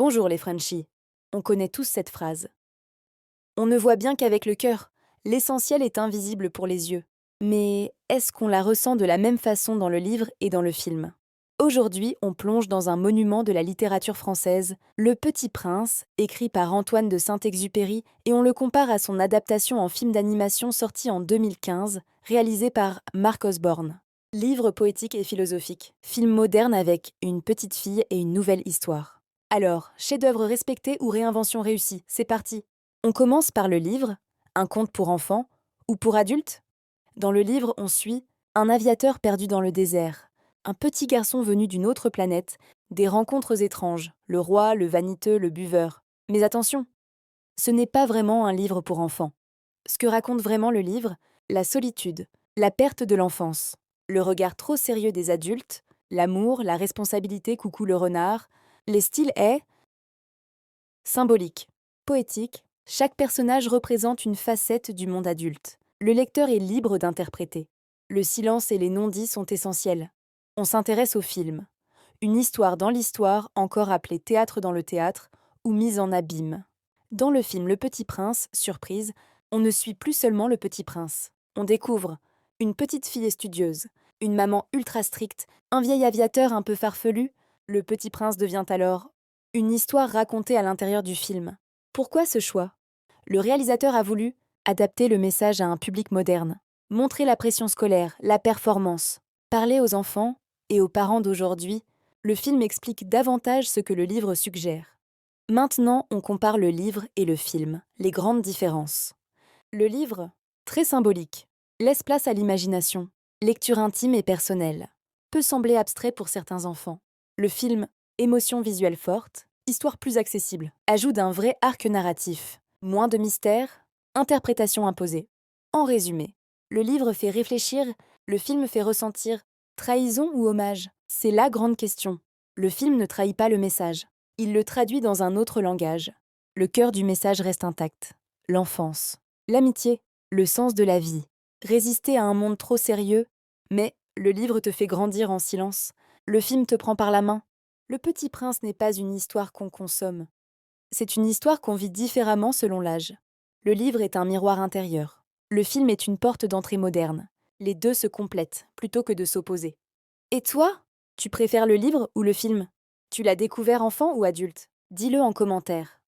Bonjour les Frenchies. On connaît tous cette phrase. On ne voit bien qu'avec le cœur. L'essentiel est invisible pour les yeux. Mais est-ce qu'on la ressent de la même façon dans le livre et dans le film? Aujourd'hui, on plonge dans un monument de la littérature française, Le Petit Prince, écrit par Antoine de Saint-Exupéry, et on le compare à son adaptation en film d'animation sorti en 2015, réalisé par Mark Osborne. Livre poétique et philosophique, film moderne avec une petite fille et une nouvelle histoire. Alors, chef-d'œuvre respecté ou réinvention réussie, c'est parti. On commence par le livre, un conte pour enfants ou pour adultes. Dans le livre, on suit un aviateur perdu dans le désert, un petit garçon venu d'une autre planète, des rencontres étranges, le roi, le vaniteux, le buveur. Mais attention, ce n'est pas vraiment un livre pour enfants. Ce que raconte vraiment le livre, la solitude, la perte de l'enfance, le regard trop sérieux des adultes, l'amour, la responsabilité, coucou le renard. Les styles est symbolique, poétique, chaque personnage représente une facette du monde adulte. Le lecteur est libre d'interpréter. Le silence et les non-dits sont essentiels. On s'intéresse au film. Une histoire dans l'histoire, encore appelée théâtre dans le théâtre, ou mise en abîme. Dans le film Le Petit Prince, surprise, on ne suit plus seulement le Petit Prince. On découvre une petite fille estudieuse, une maman ultra stricte, un vieil aviateur un peu farfelu. Le Petit Prince devient alors une histoire racontée à l'intérieur du film. Pourquoi ce choix? Le réalisateur a voulu adapter le message à un public moderne, montrer la pression scolaire, la performance, parler aux enfants et aux parents d'aujourd'hui. Le film explique davantage ce que le livre suggère. Maintenant, on compare le livre et le film, les grandes différences. Le livre, très symbolique, laisse place à l'imagination, lecture intime et personnelle, peut sembler abstrait pour certains enfants. Le film, émotion visuelle forte, histoire plus accessible, ajoute un vrai arc narratif, moins de mystère, interprétation imposée. En résumé, le livre fait réfléchir, le film fait ressentir. Trahison ou hommage? C'est la grande question. Le film ne trahit pas le message. Il le traduit dans un autre langage. Le cœur du message reste intact. L'enfance, l'amitié, le sens de la vie. Résister à un monde trop sérieux, mais le livre te fait grandir en silence. Le film te prend par la main. Le Petit Prince n'est pas une histoire qu'on consomme. C'est une histoire qu'on vit différemment selon l'âge. Le livre est un miroir intérieur. Le film est une porte d'entrée moderne. Les deux se complètent, plutôt que de s'opposer. Et toi? Tu préfères le livre ou le film? Tu l'as découvert enfant ou adulte? Dis-le en commentaire.